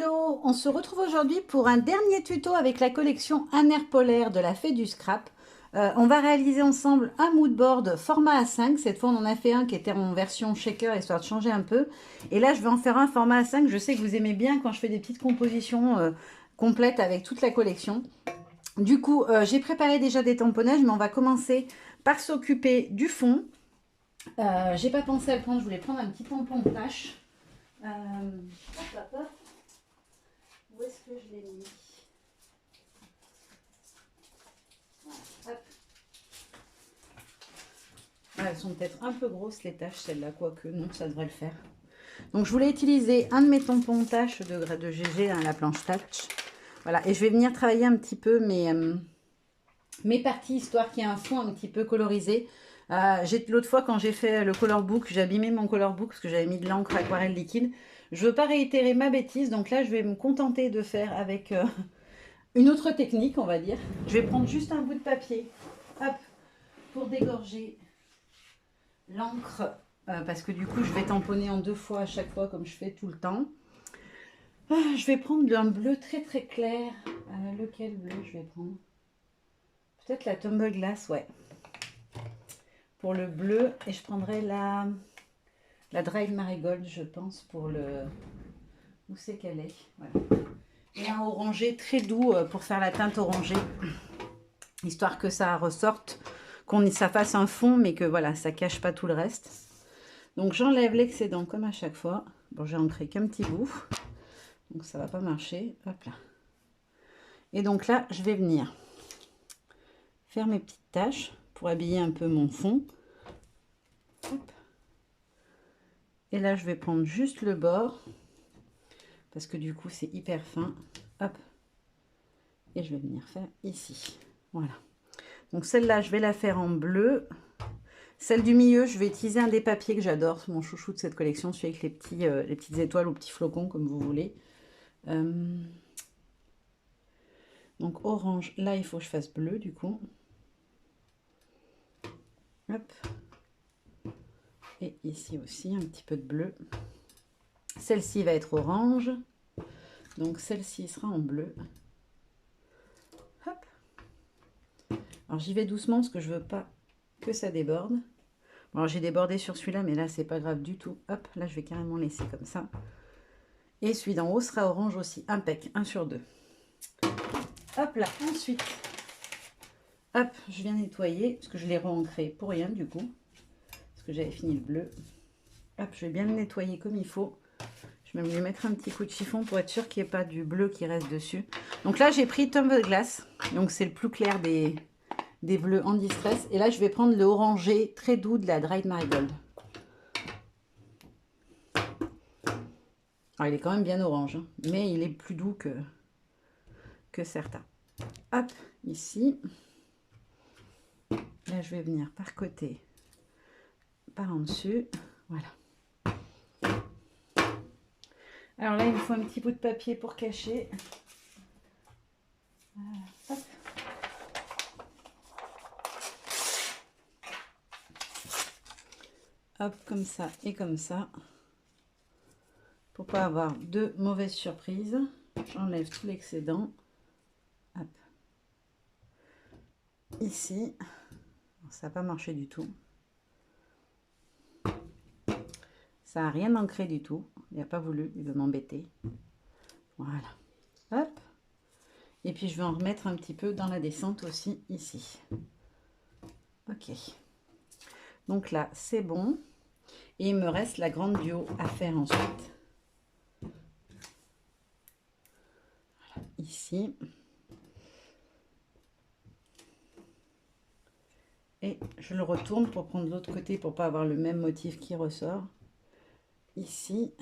Hello, on se retrouve aujourd'hui pour un dernier tuto avec la collection Un air polaire de la Fée du Scrap. On va réaliser ensemble un mood board format A5. Cette fois, on en a fait un qui était en version shaker, histoire de changer un peu. Et là, je vais en faire un format A5. Je sais que vous aimez bien quand je fais des petites compositions complètes avec toute la collection. Du coup, j'ai préparé déjà des tamponnages, mais on va commencer par s'occuper du fond. J'ai pas pensé à le prendre, je voulais prendre un petit tampon de tâche. Hop, hop, hop. Où est-ce que je l'ai mis? Voilà, hop. Ah, elles sont peut-être un peu grosses les taches, celles-là, quoique non, ça devrait le faire. Donc je voulais utiliser un de mes tampons de tâche de GG, hein, la planche touch. Voilà, et je vais venir travailler un petit peu mes parties, histoire qu'il y ait un fond un petit peu colorisé. L'autre fois, quand j'ai fait le color book, j'ai abîmé mon color book parce que j'avais mis de l'encre aquarelle liquide. Je ne veux pas réitérer ma bêtise, donc là, je vais me contenter de faire avec une autre technique, on va dire. Je vais prendre juste un bout de papier, hop, pour dégorger l'encre, parce que du coup, je vais tamponner en 2 fois à chaque fois, comme je fais tout le temps. Je vais prendre un bleu très très clair. Lequel bleu je vais prendre? Peut-être la Tumble Glass, ouais. Pour le bleu, et je prendrai la Dried Marigold, je pense, pour le... Où c'est qu'elle est? Voilà. Et un orangé très doux pour faire la teinte orangée, histoire que ça ressorte, ça fasse un fond, mais que voilà, ça cache pas tout le reste. Donc j'enlève l'excédent comme à chaque fois. Bon, j'ai ancré qu'un petit bout, donc ça va pas marcher. Hop là. Et donc là, je vais venir faire mes petites taches pour habiller un peu mon fond. Hop. Et là, je vais prendre juste le bord, parce que du coup, c'est hyper fin. Hop. Et je vais venir faire ici. Voilà. Donc celle-là, je vais la faire en bleu. Celle du milieu, je vais utiliser un des papiers que j'adore, mon chouchou de cette collection, celui avec les petites étoiles ou petits flocons, comme vous voulez. Donc orange, là il faut que je fasse bleu du coup. Hop. Et ici aussi un petit peu de bleu. Celle-ci va être orange. Donc celle-ci sera en bleu. Hop. Alors j'y vais doucement parce que je veux pas que ça déborde. Bon, alors j'ai débordé sur celui-là, mais là c'est pas grave du tout. Hop, là je vais carrément laisser comme ça. Et celui d'en haut sera orange aussi. Impec, 1 sur 2. Hop là, ensuite, hop, je viens nettoyer, parce que je l'ai re-ancré pour rien du coup, parce que j'avais fini le bleu. Hop, je vais bien le nettoyer comme il faut. Je vais même lui mettre un petit coup de chiffon pour être sûr qu'il n'y ait pas du bleu qui reste dessus. Donc là, j'ai pris Tumble Glass, donc c'est le plus clair des bleus en distress. Et là, je vais prendre le orangé très doux de la Dried Marigold. Alors, il est quand même bien orange, hein, mais il est plus doux que certains. Hop, ici. Là, je vais venir par côté, par en dessus. Voilà. Alors là, il me faut un petit bout de papier pour cacher. Hop. Hop, comme ça et comme ça. Pour pas avoir de mauvaises surprises. J'enlève tout l'excédent. Hop. Ici. Ça n'a pas marché du tout. Ça n'a rien ancré du tout. Il n'a pas voulu, il veut m'embêter. Voilà. Hop. Et puis je vais en remettre un petit peu dans la descente aussi, ici. Ok. Donc là, c'est bon. Et il me reste la grande du haut à faire ensuite. Voilà, ici. Et je le retourne pour prendre l'autre côté pour pas avoir le même motif qui ressort. Ici.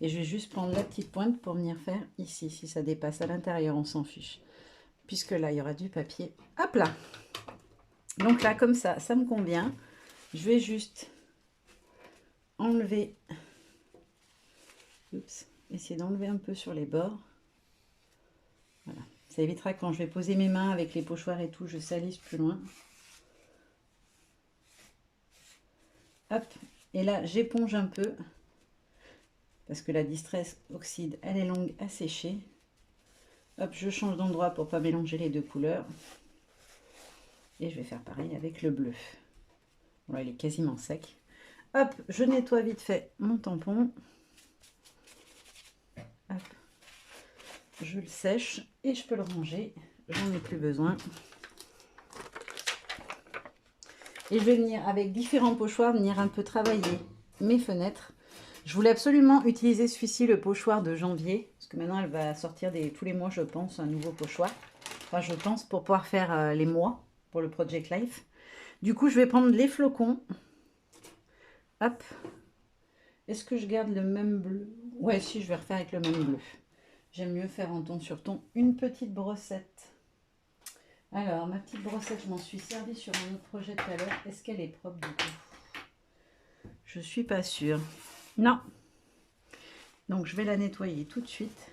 Et je vais juste prendre la petite pointe pour venir faire ici. Si ça dépasse à l'intérieur, on s'en fiche. Puisque là, il y aura du papier. Hop là. Donc là, comme ça, ça me convient. Je vais juste enlever. Oups. Essayer d'enlever un peu sur les bords. Voilà. Ça évitera quand je vais poser mes mains avec les pochoirs et tout, je salisse plus loin. Hop. Et là, j'éponge un peu. parce que la Distress Oxide, elle est longue à sécher. Hop, je change d'endroit pour pas mélanger les deux couleurs. Et je vais faire pareil avec le bleu. Voilà, il est quasiment sec. Hop, je nettoie vite fait mon tampon. Hop, je le sèche et je peux le ranger. J'en ai plus besoin. Et je vais venir avec différents pochoirs, venir un peu travailler mes fenêtres. Je voulais absolument utiliser celui-ci, le pochoir de janvier, parce que maintenant elle va sortir tous les mois, je pense, un nouveau pochoir. Enfin, je pense, pour pouvoir faire les mois pour le Project Life. Du coup, je vais prendre les flocons. Hop. Est-ce que je garde le même bleu? Ouais, si, je vais refaire avec le même bleu. J'aime mieux faire en ton sur ton. Une petite brossette. Alors, ma petite brossette, je m'en suis servi sur un autre projet tout à l'heure. Est-ce qu'elle est propre du coup? Je suis pas sûre. Non. Donc, je vais la nettoyer tout de suite.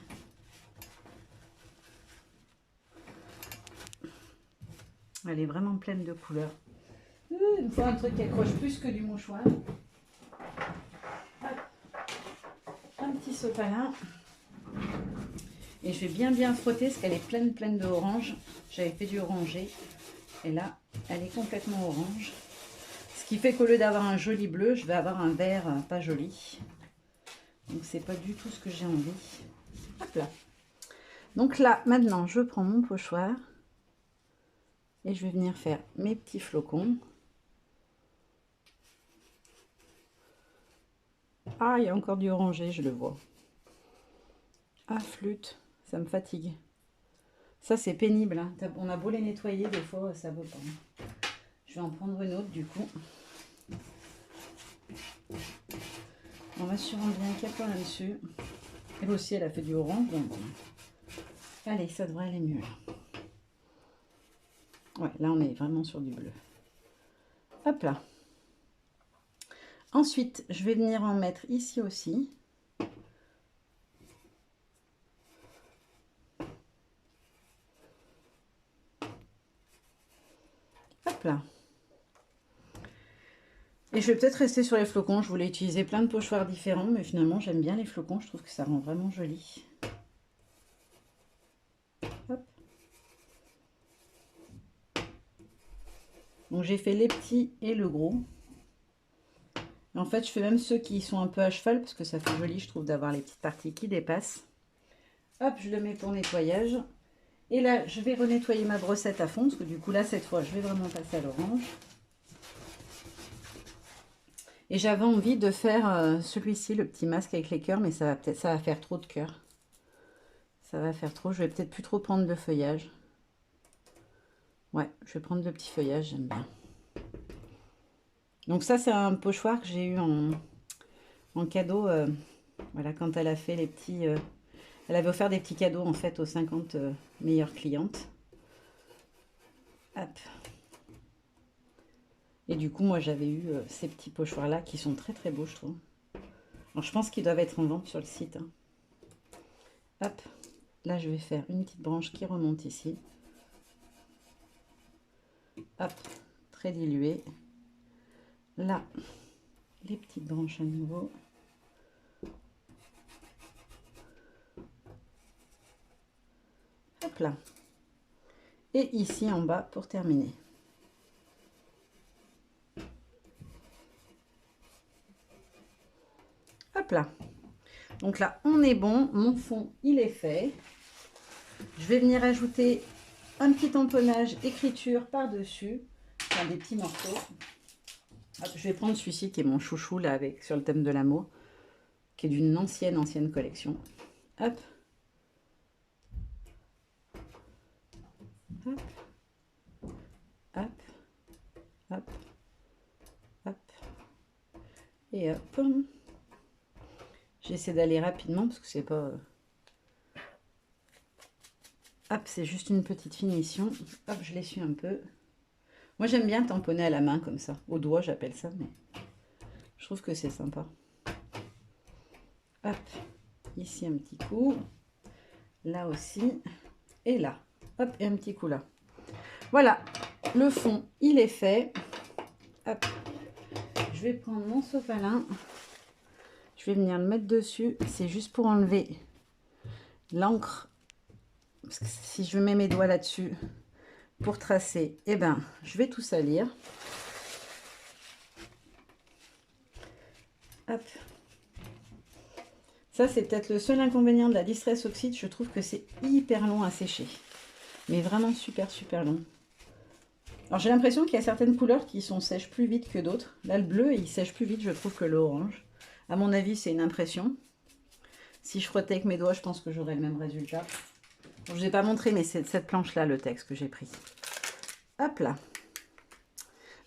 Elle est vraiment pleine de couleurs. Il me faut un truc qui accroche plus que du mouchoir. Hop. Un petit sopalin. Et je vais bien frotter parce qu'elle est pleine d'orange. J'avais fait du orangé. Et là, elle est complètement orange. Ce qui fait qu'au lieu d'avoir un joli bleu, je vais avoir un vert pas joli. Donc, c'est pas du tout ce que j'ai envie. Hop là. Donc là, maintenant, je prends mon pochoir. Et je vais venir faire mes petits flocons. Ah, il y a encore du orangé, je le vois. Ah, flûte, ça me fatigue. Ça, c'est pénible. Hein. On a beau les nettoyer, des fois, ça ne veut pas. Je vais en prendre une autre, du coup. En m'assurant bien qu'il n'y a pas là-dessus. Elle aussi, elle a fait du orange. Donc... Allez, ça devrait aller mieux. Ouais, là, on est vraiment sur du bleu. Hop là. Ensuite, je vais venir en mettre ici aussi. Hop là. Et je vais peut-être rester sur les flocons. Je voulais utiliser plein de pochoirs différents, mais finalement, j'aime bien les flocons. Je trouve que ça rend vraiment joli. Hop. Donc, j'ai fait les petits et le gros. En fait, je fais même ceux qui sont un peu à cheval, parce que ça fait joli, je trouve, d'avoir les petites parties qui dépassent. Hop, je le mets pour nettoyage. Et là, je vais renettoyer ma brossette à fond, parce que du coup, là, cette fois, je vais vraiment passer à l'orange. Et j'avais envie de faire celui-ci, le petit masque avec les cœurs, mais ça va faire trop de cœurs. Ça va faire trop. Je vais peut-être plus trop prendre de feuillage. Ouais, je vais prendre le petit feuillage, j'aime bien. Donc ça, c'est un pochoir que j'ai eu en cadeau. Voilà, quand elle a fait les petits... elle avait offert des petits cadeaux, en fait, aux 50 meilleures clientes. Hop. Et du coup, moi, j'avais eu ces petits pochoirs-là qui sont très beaux, je trouve. Alors, je pense qu'ils doivent être en vente sur le site. Hein. Hop. Là, je vais faire une petite branche qui remonte ici. Hop. Très diluée. Là, les petites branches à nouveau. Hop là. Et ici, en bas, pour terminer. Hop là. Donc là, on est bon. Mon fond, il est fait. Je vais venir ajouter un petit tamponnage écriture par-dessus. Enfin, des petits morceaux. Hop, je vais prendre celui-ci qui est mon chouchou, là, avec, sur le thème de l'amour. Qui est d'une ancienne collection. Hop. Hop. Hop. Hop. Hop. Et hop. J'essaie d'aller rapidement parce que c'est pas... Hop, c'est juste une petite finition. Hop, je l'essuie un peu. Moi, j'aime bien tamponner à la main comme ça. Au doigt, j'appelle ça, mais je trouve que c'est sympa. Hop, ici un petit coup. Là aussi. Et là. Hop, et un petit coup là. Voilà, le fond, il est fait. Hop. Je vais prendre mon sopalin. Je je vais venir le mettre dessus. C'est juste pour enlever l'encre. Parce que si je mets mes doigts là-dessus pour tracer, eh ben, je vais tout salir. Hop. Ça, c'est peut-être le seul inconvénient de la Distress Oxide. Je trouve que c'est hyper long à sécher. Mais vraiment super, super long. Alors, j'ai l'impression qu'il y a certaines couleurs qui sont sèches plus vite que d'autres. Là, le bleu, il sèche plus vite, je trouve, que l'orange. À mon avis, c'est une impression. Si je frottais avec mes doigts, je pense que j'aurais le même résultat. Bon, je ne vous ai pas montré, mais c'est cette planche-là, le texte que j'ai pris. Hop là.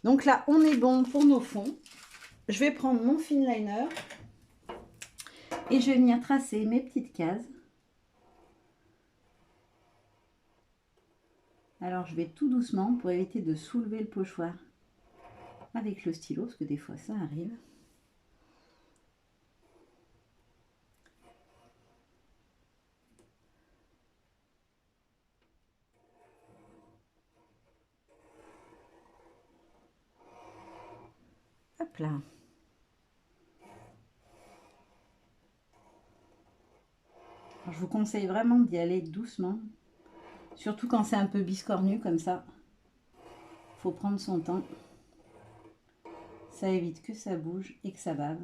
Donc là, on est bon pour nos fonds. Je vais prendre mon finliner et je vais venir tracer mes petites cases. Alors, je vais tout doucement pour éviter de soulever le pochoir avec le stylo, parce que des fois, ça arrive. Hop là. Alors, je vous conseille vraiment d'y aller doucement. Surtout quand c'est un peu biscornu comme ça. Il faut prendre son temps. Ça évite que ça bouge et que ça bave.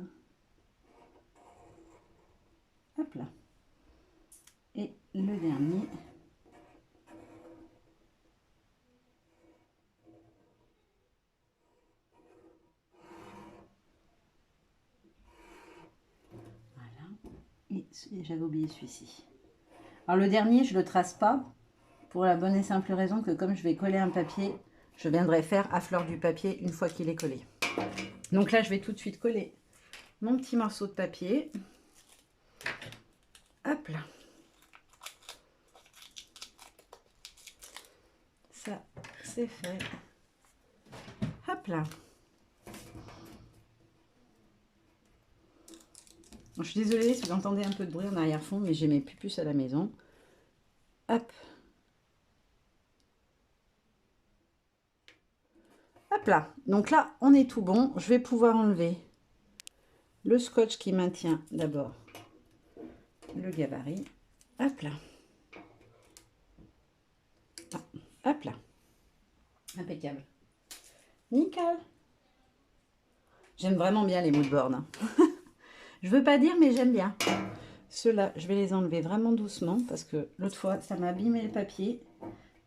Hop là. Et le dernier. Voilà. Et j'avais oublié celui-ci. Alors le dernier, je ne le trace pas. Pour la bonne et simple raison que comme je vais coller un papier, je viendrai faire à fleur du papier une fois qu'il est collé. Donc là, je vais tout de suite coller mon petit morceau de papier. Hop là. Ça, c'est fait. Hop là. Bon, je suis désolée si vous entendez un peu de bruit en arrière-fond, mais j'ai mes pupus à la maison. Hop. Hop là. Donc là, on est tout bon. Je vais pouvoir enlever le scotch qui maintient d'abord le gabarit. Hop là. Ah, hop là. Impeccable. Nickel. J'aime vraiment bien les mood boards. Hein. Je veux pas dire, mais j'aime bien. Ceux-là, je vais les enlever vraiment doucement parce que l'autre fois, ça m'a abîmé le papier.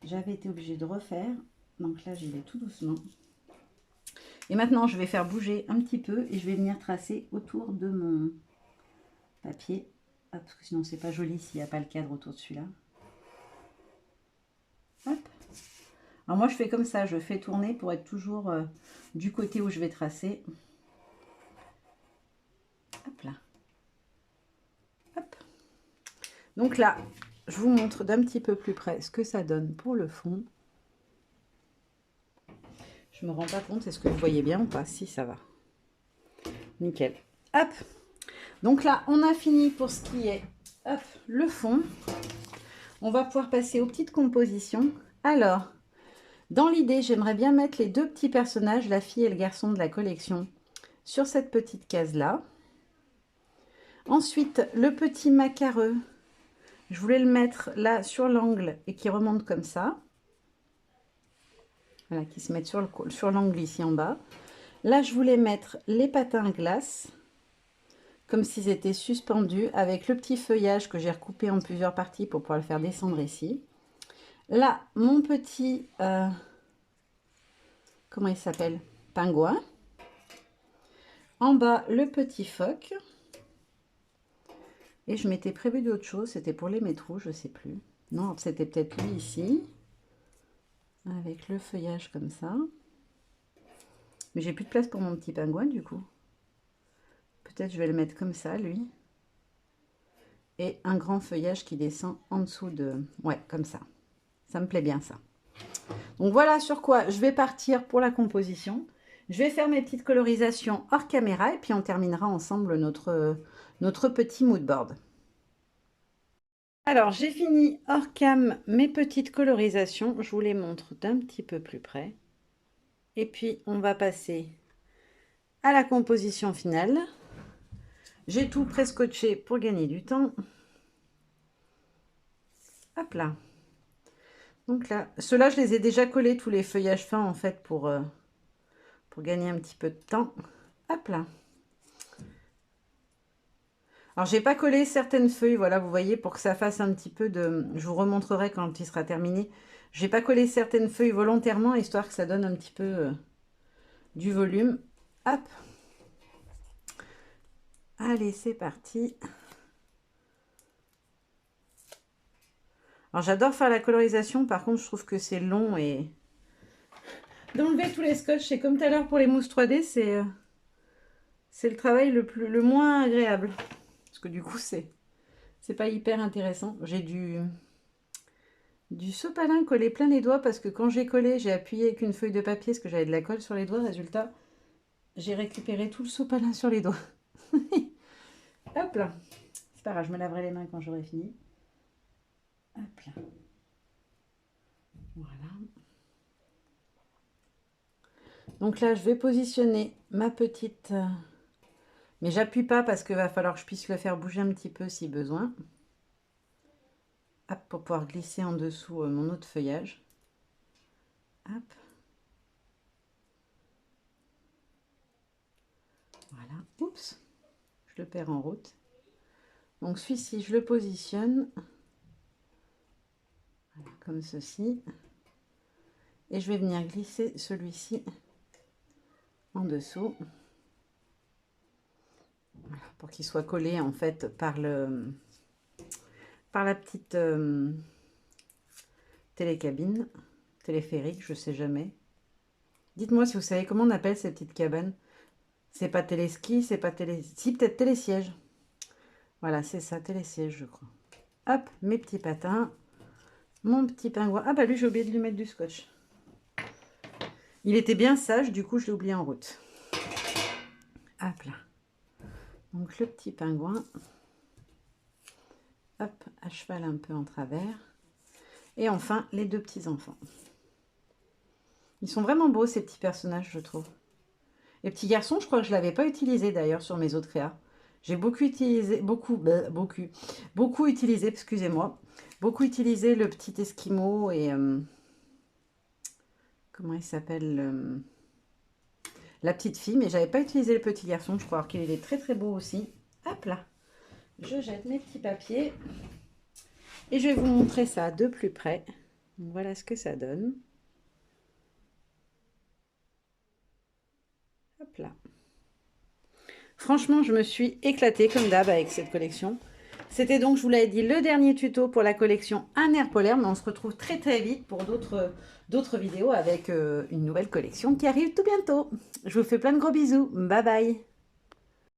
J'avais été obligée de refaire. Donc là, j'y vais tout doucement. Et maintenant, je vais faire bouger un petit peu et je vais venir tracer autour de mon papier. Hop, parce que sinon, c'est pas joli s'il n'y a pas le cadre autour de celui-là. Hop. Alors moi, je fais comme ça. Je fais tourner pour être toujours du côté où je vais tracer. Hop là. Hop. Donc là, je vous montre d'un petit peu plus près ce que ça donne pour le fond. Je ne me rends pas compte, est-ce que vous voyez bien ou pas? Si, ça va. Nickel. Hop. Donc là, on a fini pour ce qui est hop, le fond. On va pouvoir passer aux petites compositions. Alors, dans l'idée, j'aimerais bien mettre les deux petits personnages, la fille et le garçon de la collection, sur cette petite case-là. Ensuite, le petit macareux, je voulais le mettre là sur l'angle et qui remonte comme ça. Voilà, qui se mettent sur l'angle ici en bas. Là, je voulais mettre les patins à glace, comme s'ils étaient suspendus, avec le petit feuillage que j'ai recoupé en plusieurs parties pour pouvoir le faire descendre ici. Là, mon petit, comment il s'appelle? Pingouin. En bas, le petit phoque. Et je m'étais prévu d'autre chose, c'était pour les métros, je ne sais plus. Non, c'était peut-être lui ici, avec le feuillage comme ça. Mais j'ai plus de place pour mon petit pingouin du coup. Peut-être je vais le mettre comme ça, lui. Et un grand feuillage qui descend en dessous de... Ouais, comme ça. Ça me plaît bien ça. Donc voilà sur quoi je vais partir pour la composition. Je vais faire mes petites colorisations hors caméra et puis on terminera ensemble notre petit mood board. Alors, j'ai fini hors cam mes petites colorisations. Je vous les montre d'un petit peu plus près. Et puis, on va passer à la composition finale. J'ai tout pré-scotché pour gagner du temps. Hop là. Donc là, ceux-là, je les ai déjà collés, tous les feuillages fins, en fait, pour gagner un petit peu de temps. Hop là. Alors, j'ai pas collé certaines feuilles, voilà, vous voyez, pour que ça fasse un petit peu de... Je vous remontrerai quand il sera terminé. J'ai pas collé certaines feuilles volontairement, histoire que ça donne un petit peu du volume. Hop. Allez, c'est parti. Alors, j'adore faire la colorisation. Par contre, je trouve que c'est long et... D'enlever tous les scotch, c'est comme tout à l'heure pour les mousses 3D, c'est le travail le moins agréable. Parce que du coup, c'est pas hyper intéressant. J'ai du sopalin collé plein les doigts parce que quand j'ai collé, j'ai appuyé avec une feuille de papier parce que j'avais de la colle sur les doigts. Résultat, j'ai récupéré tout le sopalin sur les doigts. Hop là. C'est pas grave, je me laverai les mains quand j'aurai fini. Hop là. Voilà. Donc là, je vais positionner ma petite... Mais j'appuie pas parce qu'il va falloir que je puisse le faire bouger un petit peu si besoin. Hop, pour pouvoir glisser en dessous mon autre feuillage. Hop. Voilà. Oups. Je le perds en route. Donc celui-ci, je le positionne. Voilà, comme ceci. Et je vais venir glisser celui-ci en dessous. Voilà, pour qu'il soit collé en fait par la petite télécabine, téléphérique, je sais jamais. Dites-moi si vous savez comment on appelle ces petites cabanes. C'est pas téléski, c'est pas télé... Si, peut-être télésiège. Voilà, c'est ça, télésiège, je crois. Hop, mes petits patins. Mon petit pingouin. Ah bah lui, j'ai oublié de lui mettre du scotch. Il était bien sage, du coup, je l'ai oublié en route. Hop là. Donc le petit pingouin. Hop, à cheval un peu en travers. Et enfin, les deux petits enfants. Ils sont vraiment beaux, ces petits personnages, je trouve. Les petits garçons, je crois que je ne l'avais pas utilisé d'ailleurs sur mes autres créas. J'ai beaucoup utilisé, beaucoup utilisé, excusez-moi, beaucoup utilisé le petit esquimau et comment il s'appelle, la petite fille, mais j'avais pas utilisé le petit garçon. Je crois qu'il est très très beau aussi. Hop là, je jette mes petits papiers et je vais vous montrer ça de plus près. Voilà ce que ça donne. Hop là. Franchement, je me suis éclatée comme d'hab avec cette collection. C'était donc, je vous l'avais dit, le dernier tuto pour la collection Un air polaire. Mais on se retrouve très très vite pour d'autres vidéos avec une nouvelle collection qui arrive tout bientôt. Je vous fais plein de gros bisous. Bye bye.